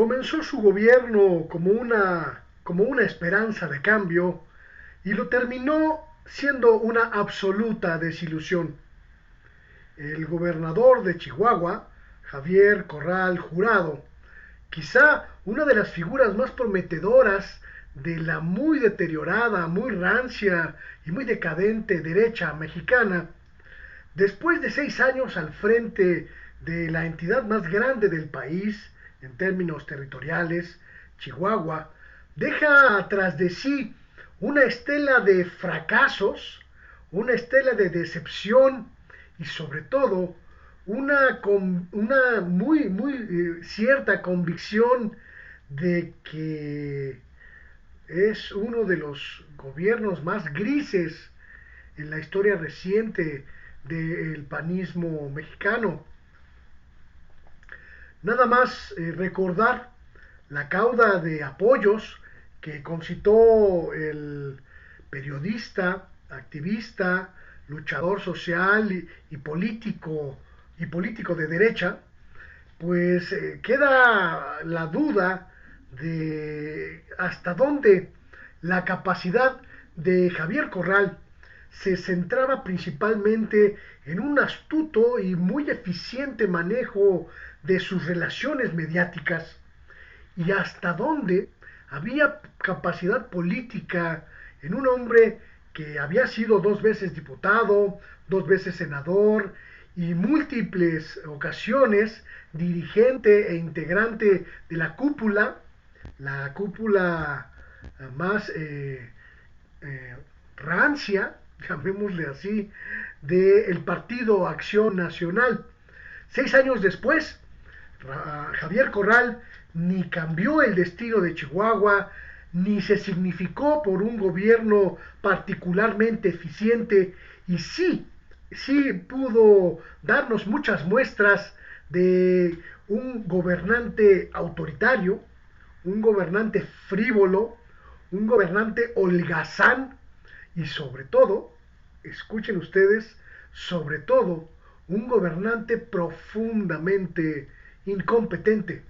Comenzó su gobierno como una esperanza de cambio y lo terminó siendo una absoluta desilusión. El gobernador de Chihuahua, Javier Corral Jurado, quizá una de las figuras más prometedoras de la muy deteriorada, muy rancia y muy decadente derecha mexicana, después de 6 años al frente de la entidad más grande del país en términos territoriales, Chihuahua, deja atrás de sí una estela de fracasos, una estela de decepción y sobre todo una muy cierta convicción de que es uno de los gobiernos más grises en la historia reciente del panismo mexicano. Nada más recordar la cauda de apoyos que concitó el periodista, activista, luchador social y político de derecha, pues queda la duda de hasta dónde la capacidad de Javier Corral se centraba principalmente en un astuto y muy eficiente manejo de sus relaciones mediáticas y hasta dónde había capacidad política en un hombre que había sido 2 veces diputado, 2 veces senador y múltiples ocasiones dirigente e integrante de la cúpula más rancia, llamémosle así, del Partido Acción Nacional. 6 años después, Javier Corral ni cambió el destino de Chihuahua, ni se significó por un gobierno particularmente eficiente, y sí pudo darnos muchas muestras de un gobernante autoritario, un gobernante frívolo, un gobernante holgazán y sobre todo, escuchen ustedes, sobre todo un gobernante profundamente incompetente.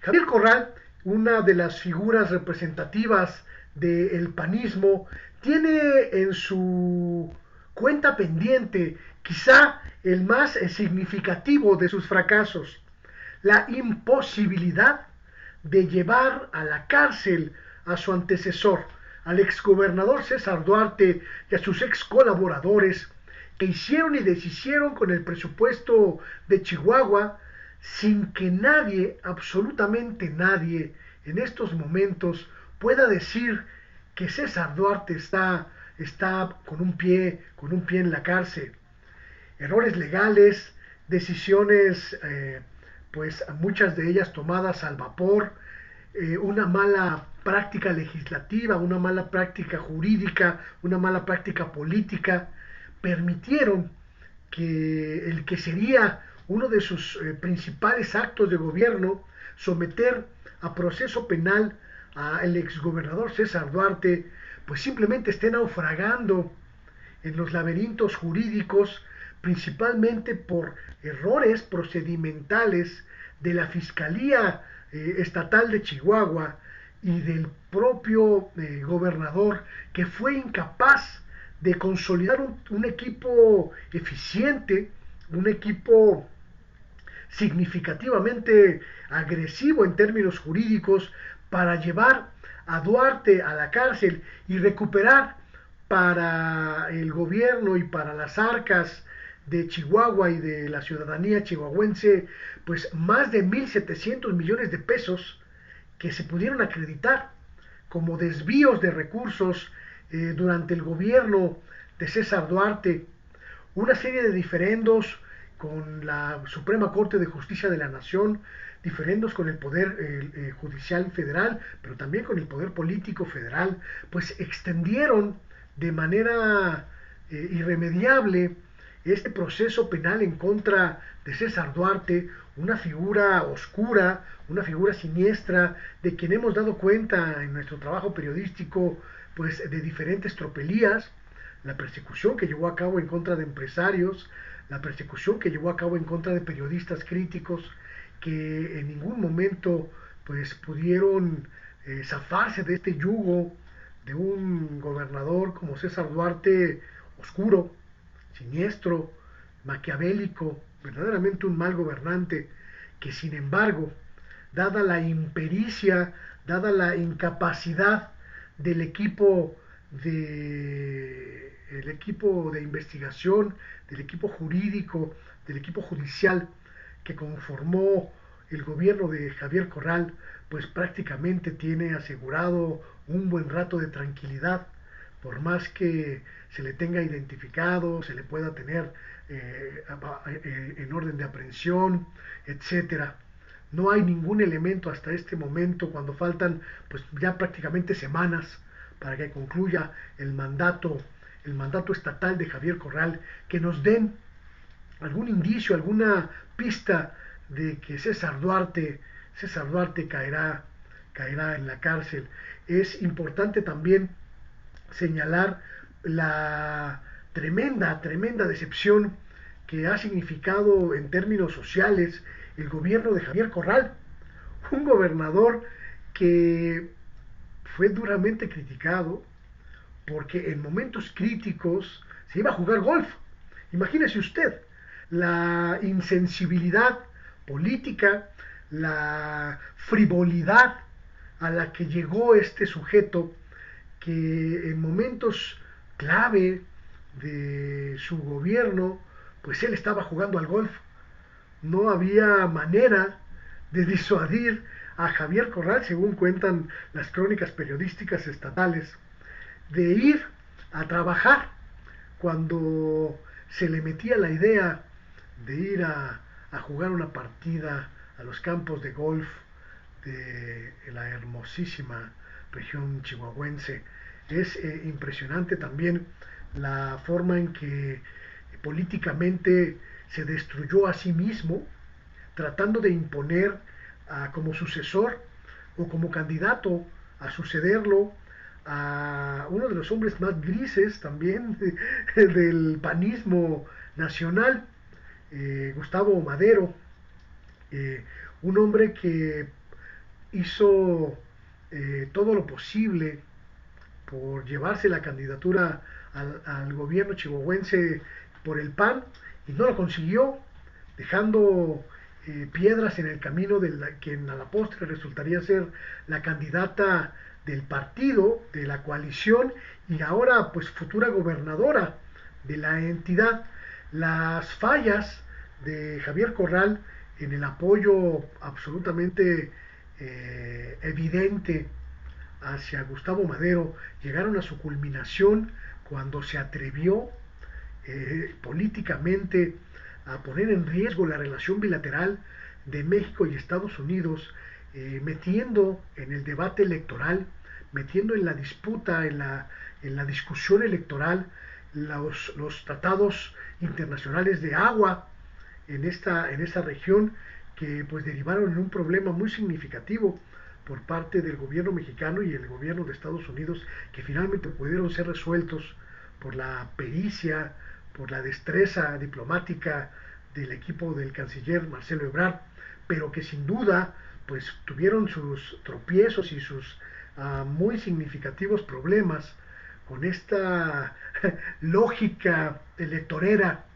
Javier Corral, una de las figuras representativas del panismo, tiene en su cuenta pendiente quizá el más significativo de sus fracasos, la imposibilidad de llevar a la cárcel a su antecesor, al exgobernador César Duarte y a sus ex colaboradores que hicieron y deshicieron con el presupuesto de Chihuahua sin que nadie, absolutamente nadie, en estos momentos pueda decir que César Duarte está con un pie en la cárcel. Errores legales, decisiones, pues muchas de ellas tomadas al vapor, una mala práctica legislativa, una mala práctica jurídica, una mala práctica política, permitieron que el que sería uno de sus principales actos de gobierno, someter a proceso penal al exgobernador César Duarte, pues simplemente esté naufragando en los laberintos jurídicos, principalmente por errores procedimentales de la Fiscalía Estatal de Chihuahua y del propio gobernador, que fue incapaz de consolidar un equipo eficiente, un equipo significativamente agresivo en términos jurídicos para llevar a Duarte a la cárcel y recuperar para el gobierno y para las arcas de Chihuahua y de la ciudadanía chihuahuense, pues más de 1.700 millones de pesos que se pudieron acreditar como desvíos de recursos durante el gobierno de César Duarte, una serie de diferendos con la Suprema Corte de Justicia de la Nación, diferendos con el Poder Judicial Federal, pero también con el Poder Político Federal, pues extendieron de manera irremediable este proceso penal en contra de César Duarte, una figura oscura, una figura siniestra, de quien hemos dado cuenta en nuestro trabajo periodístico, pues de diferentes tropelías, la persecución que llevó a cabo en contra de empresarios, la persecución que llevó a cabo en contra de periodistas críticos que en ningún momento pues pudieron zafarse de este yugo de un gobernador como César Duarte, oscuro, siniestro, maquiavélico, verdaderamente un mal gobernante, que sin embargo, dada la impericia, dada la incapacidad del equipo de investigación, del equipo jurídico, del equipo judicial que conformó el gobierno de Javier Corral, pues prácticamente tiene asegurado un buen rato de tranquilidad, por más que se le tenga identificado, se le pueda tener en orden de aprehensión, etcétera. No hay ningún elemento hasta este momento, cuando faltan pues ya prácticamente semanas para que concluya el mandato estatal de Javier Corral, que nos den algún indicio, alguna pista de que César Duarte caerá en la cárcel. Es importante también señalar la tremenda decepción que ha significado en términos sociales el gobierno de Javier Corral, un gobernador que fue duramente criticado porque en momentos críticos se iba a jugar golf. Imagínese usted la insensibilidad política, la frivolidad a la que llegó este sujeto, que en momentos clave de su gobierno, pues él estaba jugando al golf. No había manera de disuadir a Javier Corral, según cuentan las crónicas periodísticas estatales, de ir a trabajar cuando se le metía la idea de ir a jugar una partida a los campos de golf de la hermosísima región chihuahuense. Es impresionante también la forma en que políticamente se destruyó a sí mismo, tratando de imponer como sucesor o como candidato a sucederlo a uno de los hombres más grises también del panismo nacional, Gustavo Madero, un hombre que hizo todo lo posible por llevarse la candidatura al gobierno chihuahuense por el PAN y no lo consiguió, dejando piedras en el camino de quien a la postre resultaría ser la candidata del partido, de la coalición y ahora pues futura gobernadora de la entidad. Las fallas de Javier Corral en el apoyo absolutamente evidente hacia Gustavo Madero llegaron a su culminación cuando se atrevió políticamente a poner en riesgo la relación bilateral de México y Estados Unidos, metiendo en el debate electoral, metiendo en la disputa, en la discusión electoral, los tratados internacionales de agua en esta región, que pues derivaron en un problema muy significativo por parte del gobierno mexicano y el gobierno de Estados Unidos, que finalmente pudieron ser resueltos por la pericia, por la destreza diplomática del equipo del canciller Marcelo Ebrard, pero que sin duda pues tuvieron sus tropiezos y sus muy significativos problemas con esta lógica electorera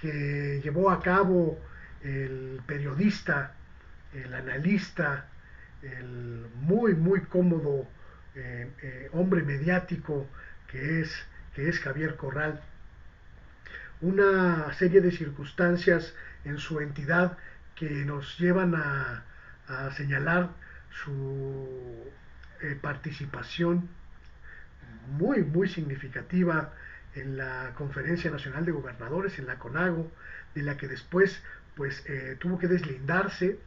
que llevó a cabo el periodista, el analista, el muy cómodo hombre mediático que es Javier Corral. Una serie de circunstancias en su entidad que nos llevan a señalar su participación muy significativa en la Conferencia Nacional de Gobernadores, en la CONAGO, de la que después pues tuvo que deslindarse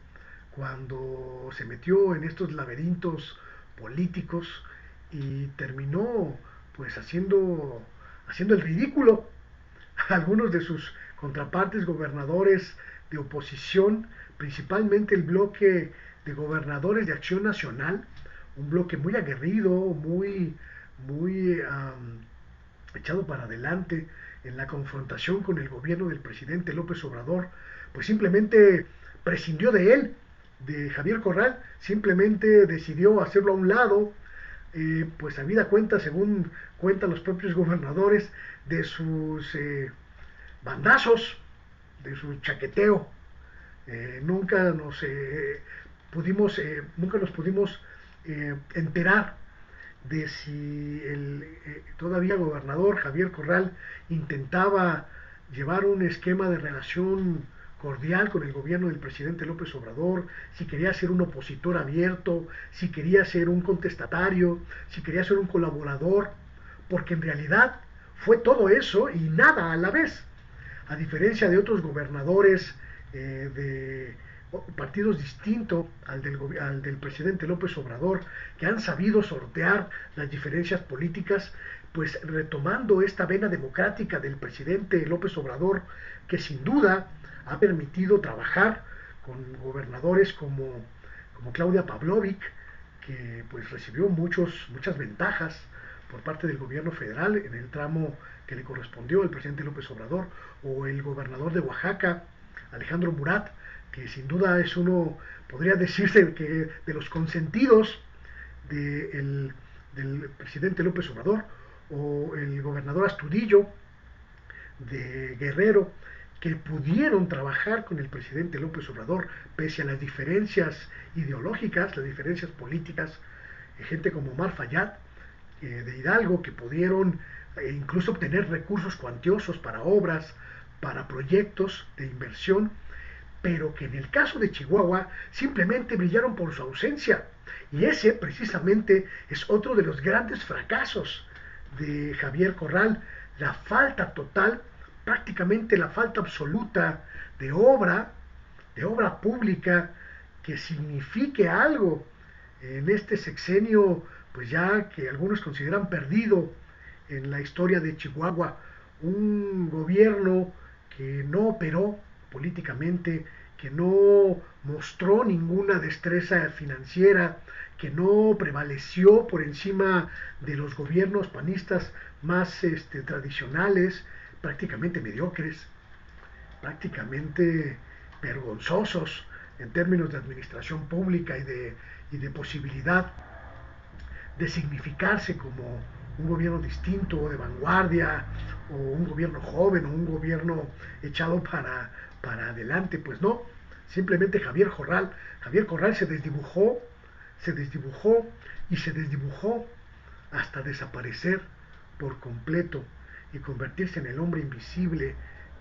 cuando se metió en estos laberintos políticos y terminó pues haciendo el ridículo a algunos de sus contrapartes gobernadores de oposición, principalmente el bloque de gobernadores de Acción Nacional, un bloque muy aguerrido, muy echado para adelante en la confrontación con el gobierno del presidente López Obrador, pues simplemente prescindió de él de Javier Corral, simplemente decidió hacerlo a un lado, pues habida cuenta, según cuentan los propios gobernadores, de sus bandazos, de su chaqueteo. Nunca nos nunca nos pudimos enterar de si el todavía gobernador Javier Corral intentaba llevar un esquema de relación cordial con el gobierno del presidente López Obrador, si quería ser un opositor abierto, si quería ser un contestatario, si quería ser un colaborador, porque en realidad fue todo eso y nada a la vez, a diferencia de otros gobernadores de partidos distintos al del presidente López Obrador, que han sabido sortear las diferencias políticas, pues retomando esta vena democrática del presidente López Obrador, que sin duda ha permitido trabajar con gobernadores como Claudia Pavlovic, que pues recibió muchas ventajas por parte del gobierno federal en el tramo que le correspondió al presidente López Obrador, o el gobernador de Oaxaca, Alejandro Murat, que sin duda es uno, podría decirse que de los consentidos del presidente López Obrador, o el gobernador Astudillo de Guerrero, que pudieron trabajar con el presidente López Obrador pese a las diferencias ideológicas, las diferencias políticas, gente como Omar Fayad de Hidalgo, que pudieron incluso obtener recursos cuantiosos para obras, para proyectos de inversión, pero que en el caso de Chihuahua simplemente brillaron por su ausencia. Y ese precisamente es otro de los grandes fracasos de Javier Corral, la falta total, prácticamente la falta absoluta de obra pública que signifique algo en este sexenio, pues ya que algunos consideran perdido en la historia de Chihuahua, un gobierno que no operó políticamente, que no mostró ninguna destreza financiera, que no prevaleció por encima de los gobiernos panistas más tradicionales, prácticamente mediocres, prácticamente vergonzosos en términos de administración pública y de posibilidad de significarse como un gobierno distinto o de vanguardia, o un gobierno joven, o un gobierno echado para adelante. Pues no, simplemente Javier Corral se desdibujó y se desdibujó hasta desaparecer por completo y convertirse en el hombre invisible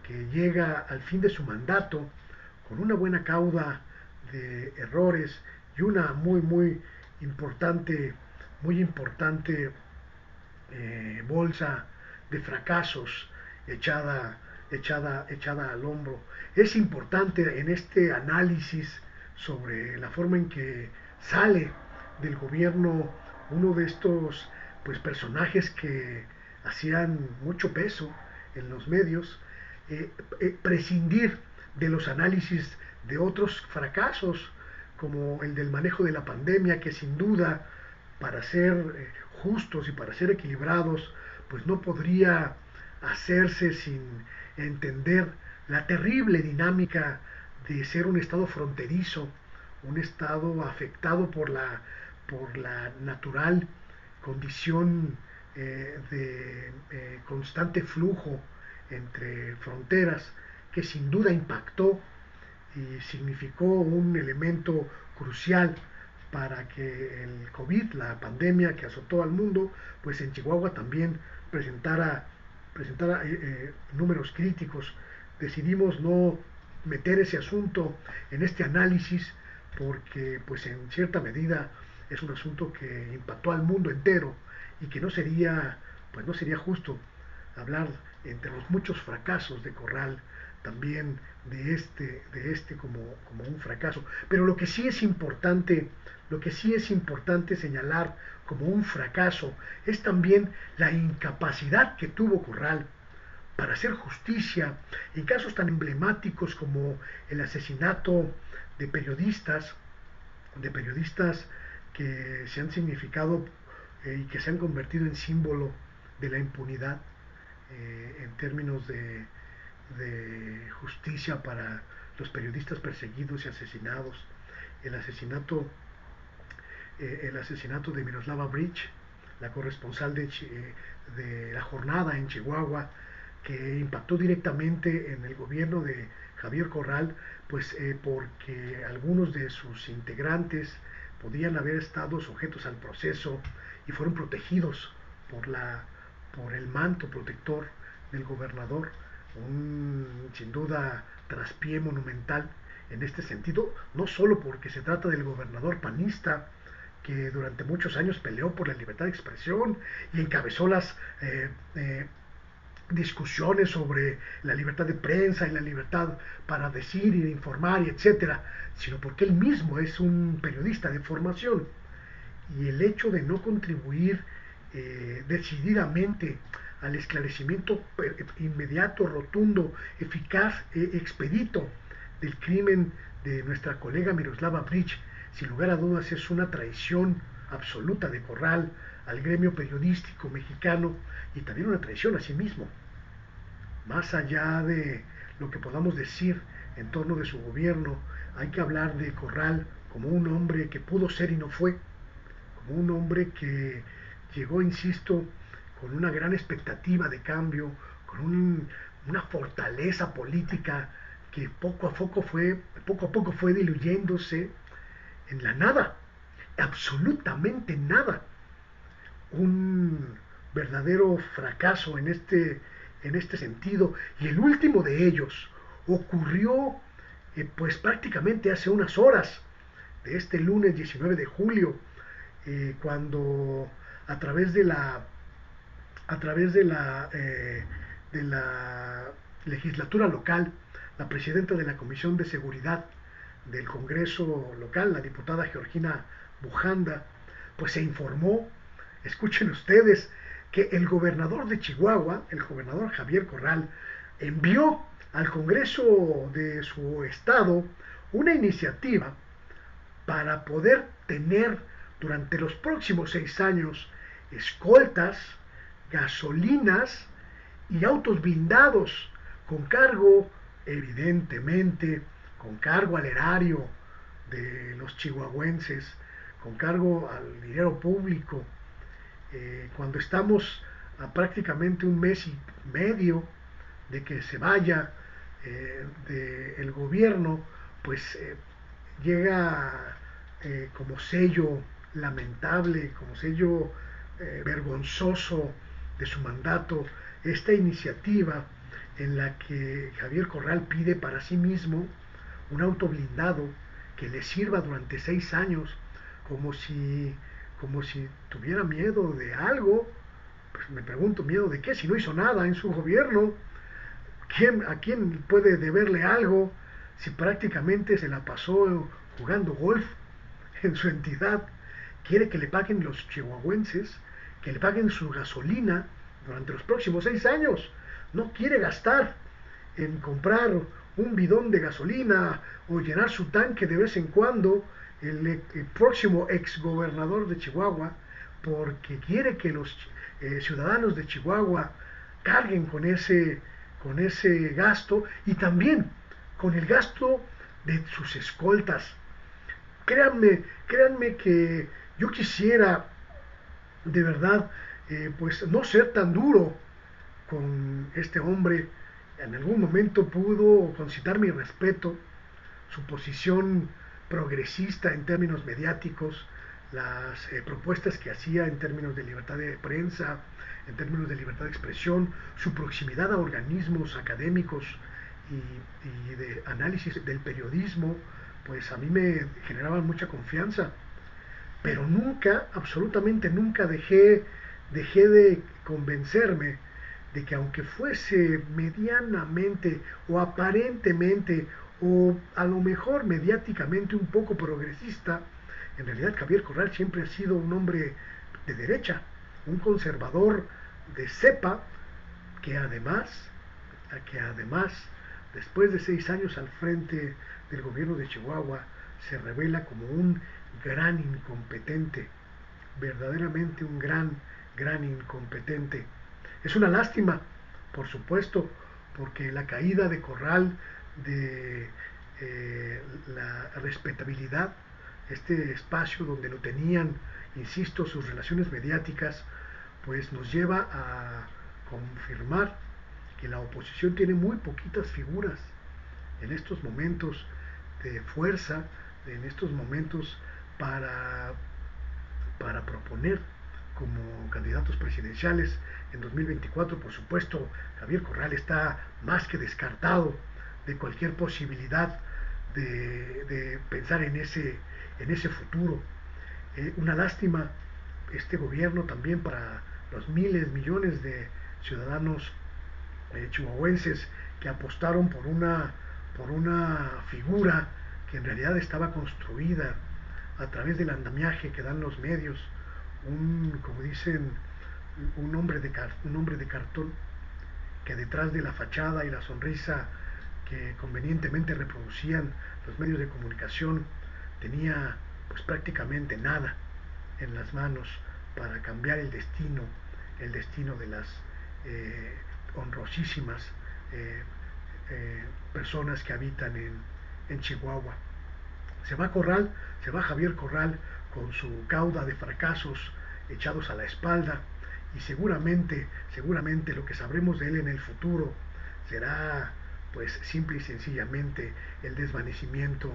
que llega al fin de su mandato con una buena cauda de errores y una importante, muy importante bolsa de fracasos echada al hombro. Es importante en este análisis sobre la forma en que sale del gobierno uno de estos pues personajes que hacían mucho peso en los medios, prescindir de los análisis de otros fracasos como el del manejo de la pandemia, que sin duda, para ser justos y para ser equilibrados, pues no podría hacerse sin entender la terrible dinámica de ser un estado fronterizo, un estado afectado por la natural condición de constante flujo entre fronteras, que sin duda impactó y significó un elemento crucial para que el COVID, la pandemia que azotó al mundo, pues en Chihuahua también presentara números críticos. Decidimos no meter ese asunto en este análisis porque pues en cierta medida es un asunto que impactó al mundo entero y que no sería justo hablar entre los muchos fracasos de Corral también de este como un fracaso. Pero lo que sí es importante señalar como un fracaso es también la incapacidad que tuvo Corral para hacer justicia en casos tan emblemáticos como el asesinato de periodistas que se han significado y que se han convertido en símbolo de la impunidad en términos de justicia para los periodistas perseguidos y asesinados, el asesinato, el asesinato de Miroslava Breach, la corresponsal de La Jornada en Chihuahua, que impactó directamente en el gobierno de Javier Corral, pues porque algunos de sus integrantes podían haber estado sujetos al proceso y fueron protegidos por, por el manto protector del gobernador, sin duda traspié monumental en este sentido, no solo porque se trata del gobernador panista que durante muchos años peleó por la libertad de expresión y encabezó las discusiones sobre la libertad de prensa y la libertad para decir y de informar y etcétera, sino porque él mismo es un periodista de formación y el hecho de no contribuir decididamente al esclarecimiento inmediato, rotundo, eficaz, expedito del crimen de nuestra colega Miroslava Breach, sin lugar a dudas es una traición absoluta de Corral al gremio periodístico mexicano y también una traición a sí mismo. Más allá de lo que podamos decir en torno de su gobierno, hay que hablar de Corral como un hombre que pudo ser y no fue, como un hombre que llegó, insisto, con una gran expectativa de cambio, con una fortaleza política que poco a poco fue diluyéndose en la nada, absolutamente nada. Un verdadero fracaso en este sentido. Y el último de ellos ocurrió pues prácticamente hace unas horas de este lunes 19 de julio, cuando a través de la legislatura local, la presidenta de la Comisión de Seguridad del Congreso local, la diputada Georgina Bujanda, pues se informó, escuchen ustedes, que el gobernador de Chihuahua, el gobernador Javier Corral, envió al Congreso de su estado una iniciativa para poder tener durante los próximos 6 años escoltas, gasolinas y autos blindados con cargo, evidentemente, con cargo al erario de los chihuahuenses, con cargo al dinero público, cuando estamos a prácticamente un mes y medio de que se vaya del gobierno, pues llega como sello lamentable, como sello vergonzoso de su mandato, esta iniciativa en la que Javier Corral pide para sí mismo un auto blindado que le sirva durante 6 años, como si, como si tuviera miedo de algo. Pues me pregunto, ¿miedo de qué? Si no hizo nada en su gobierno, ¿a quién puede deberle algo si prácticamente se la pasó jugando golf en su entidad? Quiere que le paguen los chihuahuenses, que le paguen su gasolina durante los próximos 6 años. No quiere gastar en comprar un bidón de gasolina o llenar su tanque de vez en cuando el próximo exgobernador de Chihuahua, porque quiere que los ciudadanos de Chihuahua carguen con ese gasto y también con el gasto de sus escoltas. Créanme que yo quisiera de verdad pues no ser tan duro con este hombre. En algún momento pudo concitar mi respeto, su posición progresista en términos mediáticos, las propuestas que hacía en términos de libertad de prensa, en términos de libertad de expresión, su proximidad a organismos académicos y de análisis del periodismo, pues a mí me generaban mucha confianza. Pero nunca, absolutamente nunca dejé de convencerme de que aunque fuese medianamente o aparentemente o a lo mejor mediáticamente un poco progresista, en realidad Javier Corral siempre ha sido un hombre de derecha, un conservador de cepa que además, después de 6 años al frente del gobierno de Chihuahua, se revela como un gran incompetente, verdaderamente un gran incompetente. Es una lástima, por supuesto, porque la caída de Corral de la respetabilidad este espacio donde lo tenían, insisto, sus relaciones mediáticas, pues nos lleva a confirmar que la oposición tiene muy poquitas figuras en estos momentos de fuerza, en estos momentos para, para proponer como candidatos presidenciales en 2024. Por supuesto, Javier Corral está más que descartado de cualquier posibilidad de pensar en ese futuro. Una lástima este gobierno también para los miles, millones de ciudadanos chihuahuenses que apostaron por una figura que en realidad estaba construida a través del andamiaje que dan los medios, como dicen, un hombre de cartón que detrás de la fachada y la sonrisa que convenientemente reproducían los medios de comunicación tenía pues prácticamente nada en las manos para cambiar el destino de las honrosísimas personas que habitan en Chihuahua. Se va Corral, se va Javier Corral con su cauda de fracasos echados a la espalda y seguramente lo que sabremos de él en el futuro será pues simple y sencillamente el desvanecimiento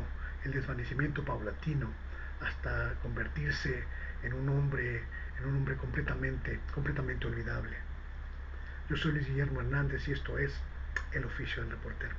paulatino hasta convertirse en un hombre completamente olvidable. Yo soy Luis Guillermo Hernández y esto es El Oficio del Reportero.